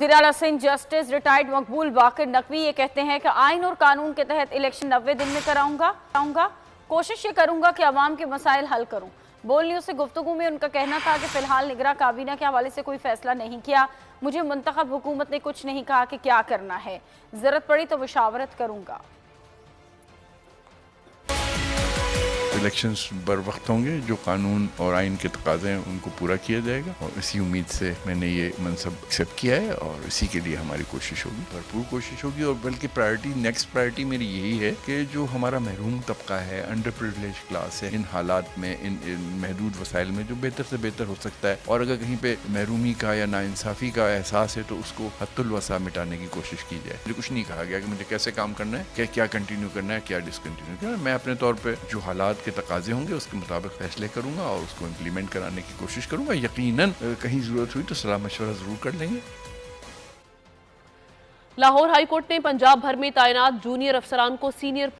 वज़ीर आला Sindh justice retired मकबूल बाकर नकवी ये कहते हैं कि आइन और कानून के तहत इलेक्शन 90 दिन में कराऊंगा। कोशिश ये करूंगा कि अवाम के मसाइल हल करूं। बोल न्यूज़ से गुफ्तगू में उनका कहना था कि फिलहाल निगरां काबीना के हवाले से कोई फैसला नहीं किया। मुझे मुंतखब हुकूमत ने कुछ नहीं कहा कि क्या करना है, जरूरत पड़ी तो मुशावरत करूंगा। इलेक्शंस बर वक्त होंगे, जो कानून और आइन के तकाज़े हैं उनको पूरा किया जाएगा और इसी उम्मीद से मैंने ये मनसब एक्सेप्ट किया है और इसी के लिए हमारी कोशिश होगी, भरपूर कोशिश होगी। और बल्कि नेक्स्ट प्रायोरिटी मेरी यही है कि जो हमारा महरूम तबका है, अंडर प्रिविलेज क्लास है, इन हालात में, इन महदूद वसाइल में जो बेहतर से बेहतर हो सकता है, और अगर कहीं पे महरूमी का या नाइंसाफ़ी का एहसास है तो उसको हद्दुल वसा मिटाने की कोशिश की जाए। मुझे कुछ नहीं कहा गया कि मुझे कैसे काम करना है, क्या कंटिन्यू करना है, क्या डिसकंटिन्यू करना है। मैं अपने तौर पर जो हालात के तकाजे होंगे उसके मुताबिक फैसले करूंगा और उसको इम्प्लीमेंट कराने की कोशिश करूंगा। यकीनन कहीं जरूरत हुई तो सलाह मशवरा जरूर कर लेंगे। लाहौर हाईकोर्ट ने पंजाब भर में तैनात जूनियर अफसरान को सीनियर